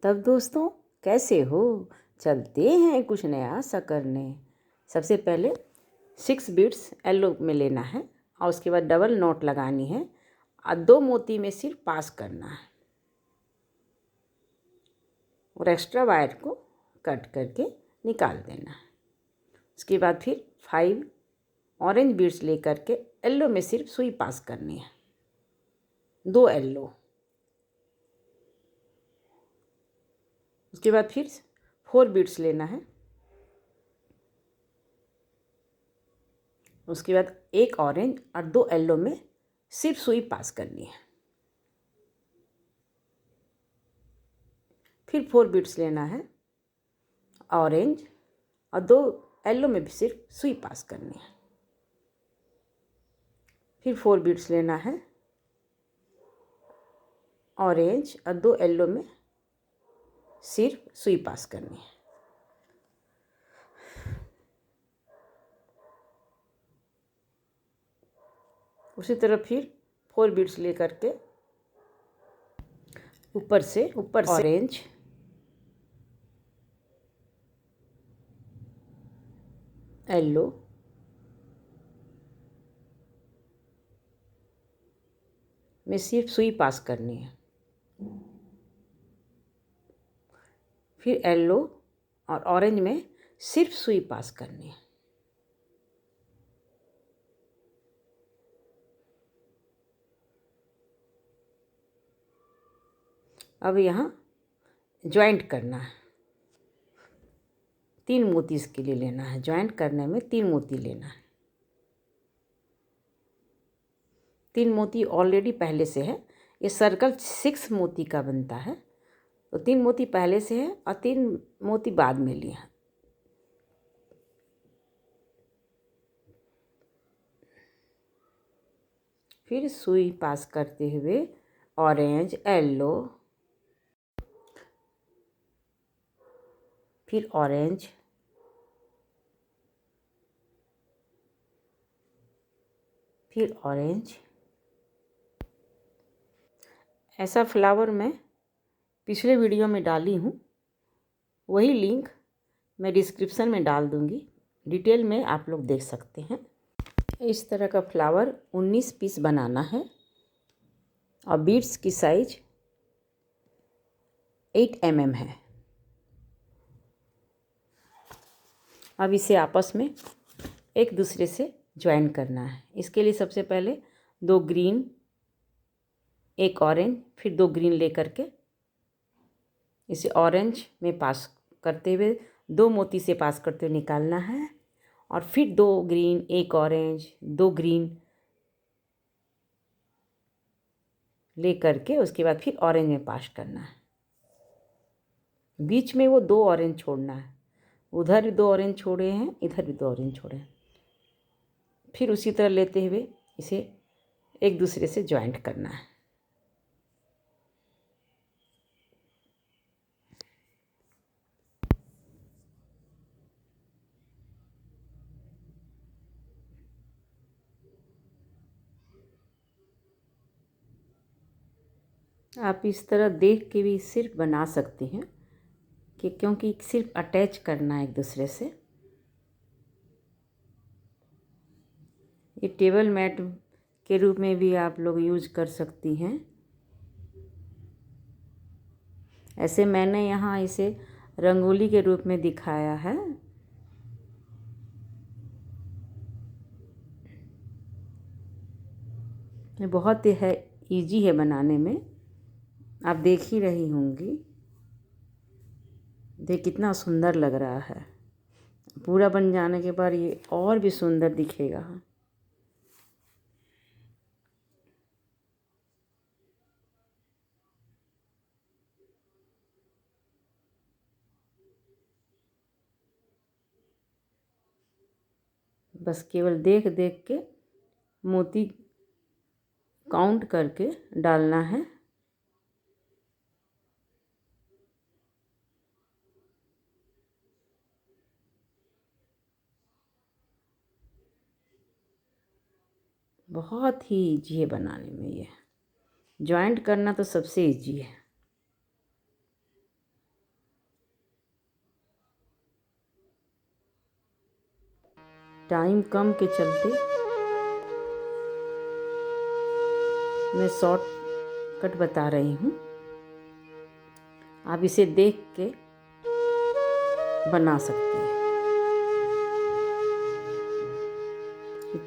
तब दोस्तों कैसे हो। चलते हैं कुछ नया सा करने। सबसे पहले 6 बीड्स येलो में लेना है और उसके बाद डबल नॉट लगानी है और 2 मोती में सिर्फ पास करना है और एक्स्ट्रा वायर को कट करके निकाल देना है। उसके बाद फिर 5 ऑरेंज बीड्स लेकर के येलो में सिर्फ सुई पास करनी है, 2 येलो। उसके बाद फिर 4 बीड्स लेना है। उसके बाद 1 ऑरेंज और 2 येलो में सिर्फ सुई पास करनी है। फिर 4 बीड्स लेना है ऑरेंज और 2 येलो में भी सिर्फ सुई पास करनी है। फिर 4 बीड्स लेना है ऑरेंज और 2 येलो में सिर्फ सुई पास करनी है। उसी तरह फिर 4 बीड्स लेकर के ऊपर से ऑरेंज येलो में सिर्फ सुई पास करनी है। फिर येलो और ऑरेंज में सिर्फ सुई पास करनी है। अब यहाँ जॉइंट करना है। 3 मोती इसके लिए लेना है। जॉइंट करने में 3 मोती लेना है। 3 मोती ऑलरेडी पहले से है। ये सर्कल 6 मोती का बनता है, तो 3 मोती पहले से है और 3 मोती बाद में लिए हैं। फिर सुई पास करते हुए ऑरेंज येलो, फिर ऑरेंज, फिर ऑरेंज। ऐसा फ्लावर मैं पिछले वीडियो में डाली हूँ, वही लिंक मैं डिस्क्रिप्शन में डाल दूँगी, डिटेल में आप लोग देख सकते हैं। इस तरह का फ्लावर 19 पीस बनाना है और बीड्स की साइज 8 mm है। अब इसे आपस में एक दूसरे से ज्वाइन करना है। इसके लिए सबसे पहले 2 ग्रीन, 1 ऑरेंज, फिर 2 ग्रीन लेकर के इसे ऑरेंज में पास करते हुए 2 मोती से पास करते हुए निकालना है और फिर 2 ग्रीन, 1 ऑरेंज, 2 ग्रीन ले करके उसके बाद फिर ऑरेंज में पास करना है। बीच में वो 2 ऑरेंज छोड़ना है। उधर भी 2 ऑरेंज छोड़े हैं, इधर भी 2 ऑरेंज छोड़े हैं। फिर उसी तरह लेते हुए इसे एक दूसरे से ज्वाइंट करना है। आप इस तरह देख के भी सिर्फ बना सकती हैं कि क्योंकि सिर्फ अटैच करना है एक दूसरे से। ये टेबल मैट के रूप में भी आप लोग यूज कर सकती हैं। ऐसे मैंने यहाँ इसे रंगोली के रूप में दिखाया है। ये बहुत ही इजी है बनाने में, आप देख ही रही होंगी। देख कितना सुंदर लग रहा है। पूरा बन जाने के बाद ये और भी सुंदर दिखेगा। बस केवल देख देख के मोती काउंट करके डालना है। बहुत ही ईजी है बनाने में। ये जॉइंट करना तो सबसे ईजी है। टाइम कम के चलते मैं शॉर्ट कट बता रही हूँ। आप इसे देख के बना सकते हैं।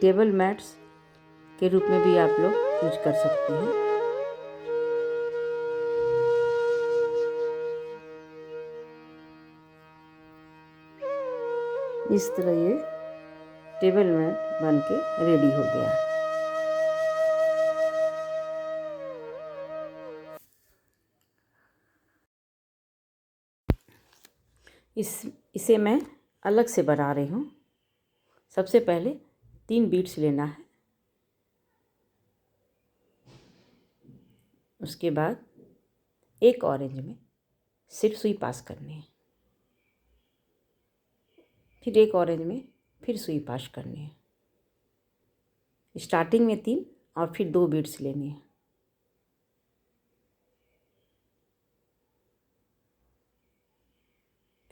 टेबल मैट्स के रूप में भी आप लोग यूज कर सकते हैं। इस तरह ये टेबल मैट बन के रेडी हो गया। इसे मैं अलग से बना रही हूँ। सबसे पहले 3 बीड्स लेना है। उसके बाद एक ऑरेंज में सिर्फ सुई पास करनी है। फिर एक ऑरेंज में फिर सुई पास करनी है। स्टार्टिंग में 3 और फिर 2 बीड्स लेनी है।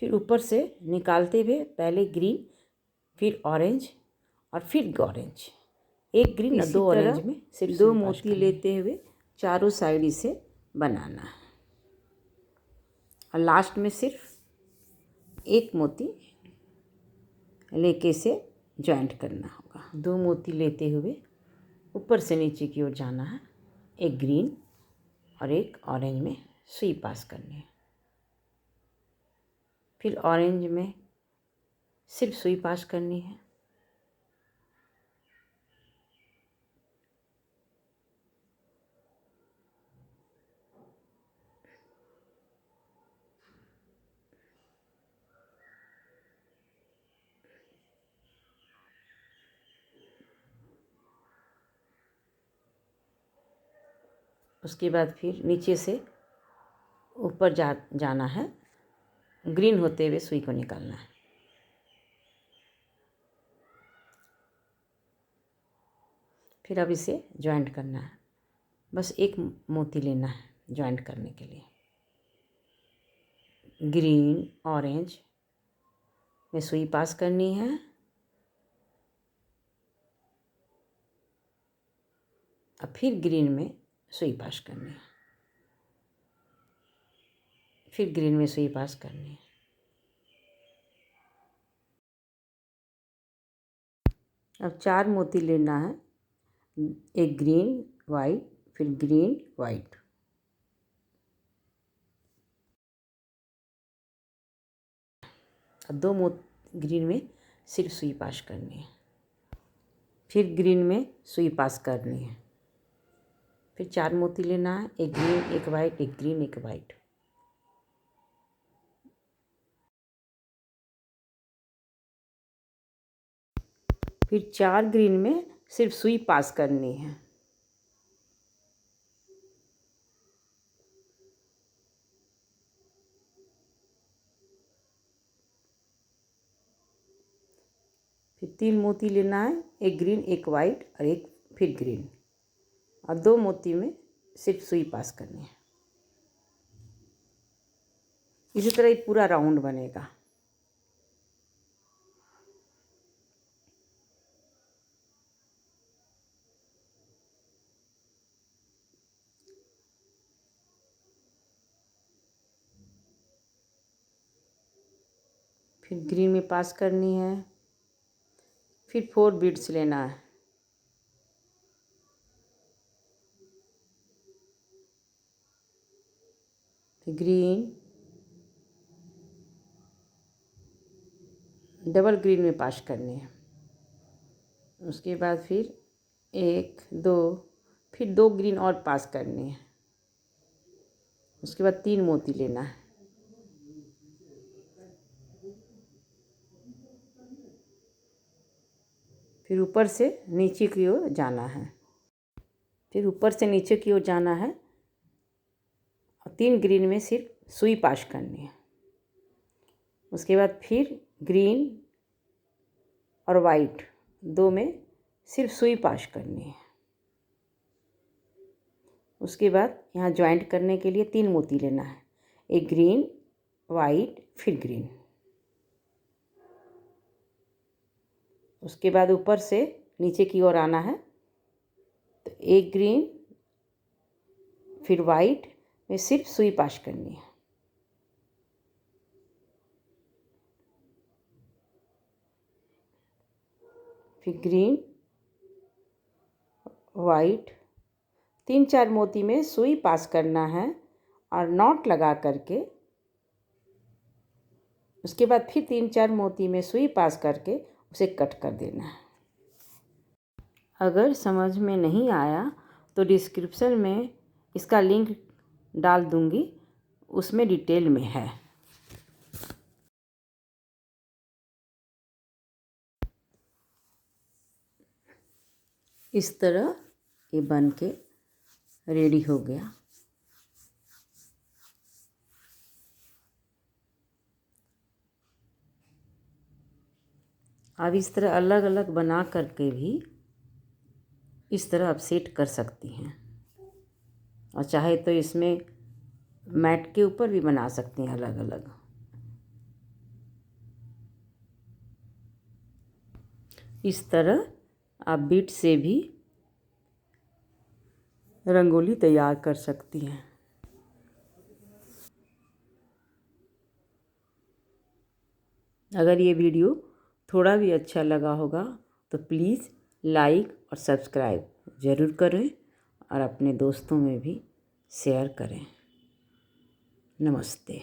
फिर ऊपर से निकालते हुए पहले ग्रीन, फिर ऑरेंज और फिर ऑरेंज, एक ग्रीन और 2 ऑरेंज में सिर्फ 2 मोती लेते हुए चारों साइड इसे बनाना है। और लास्ट में सिर्फ एक मोती लेके इसे जॉइंट करना होगा। 2 मोती लेते हुए ऊपर से नीचे की ओर जाना है। एक ग्रीन और एक ऑरेंज में सुई पास करनी है। फिर ऑरेंज में सिर्फ सुई पास करनी है। उसके बाद फिर नीचे से ऊपर जाना है। ग्रीन होते हुए सुई को निकालना है। फिर अब इसे जॉइंट करना है। बस एक मोती लेना है जॉइंट करने के लिए। ग्रीन ऑरेंज में सुई पास करनी है। और फिर ग्रीन में सुई पास करनी है। फिर ग्रीन में सुई पास करनी है। अब 4 मोती लेना है। एक ग्रीन वाइट, फिर ग्रीन वाइट। अब 2 मोती ग्रीन में सिर्फ सुई पास करनी है। फिर ग्रीन में सुई पास करनी है। फिर 4 मोती लेना है। एक ग्रीन, एक वाइट, एक ग्रीन, एक वाइट। फिर 4 ग्रीन में सिर्फ सुई पास करनी है। फिर 3 मोती लेना है। एक ग्रीन, एक वाइट और एक फिर ग्रीन। और 2 मोती में सिर्फ सुई पास करनी है। इसी तरह ये पूरा राउंड बनेगा। फिर ग्रीन में पास करनी है। फिर 4 बीड्स लेना है। फिर ग्रीन, डबल ग्रीन में पास करनी है। उसके बाद फिर 1 2, फिर 2 ग्रीन और पास करनी है। उसके बाद 3 मोती लेना है। फिर ऊपर से नीचे की ओर जाना है। फिर ऊपर से नीचे की ओर जाना है। और 3 ग्रीन में सिर्फ सुई पास करनी है। उसके बाद फिर ग्रीन और वाइट 2 में सिर्फ सुई पास करनी है। उसके बाद यहाँ जॉइंट करने के लिए 3 मोती लेना है। एक ग्रीन, वाइट, फिर ग्रीन। उसके बाद ऊपर से नीचे की ओर आना है। तो एक ग्रीन फिर वाइट में सिर्फ सुई पास करनी है। फिर ग्रीन वाइट 3-4 मोती में सुई पास करना है और नॉट लगा करके उसके बाद फिर 3-4 मोती में सुई पास करके उसे कट कर देना है। अगर समझ में नहीं आया तो डिस्क्रिप्शन में इसका लिंक डाल दूँगी, उसमें डिटेल में है। इस तरह ये बन के रेडी हो गया। अब इस तरह अलग अलग बना करके भी इस तरह आप सेट कर सकती हैं, और चाहे तो इसमें मैट के ऊपर भी बना सकती हैं अलग अलग। इस तरह आप बीट से भी रंगोली तैयार कर सकती हैं। अगर ये वीडियो थोड़ा भी अच्छा लगा होगा तो प्लीज़ लाइक और सब्सक्राइब ज़रूर करें और अपने दोस्तों में भी शेयर करें। नमस्ते।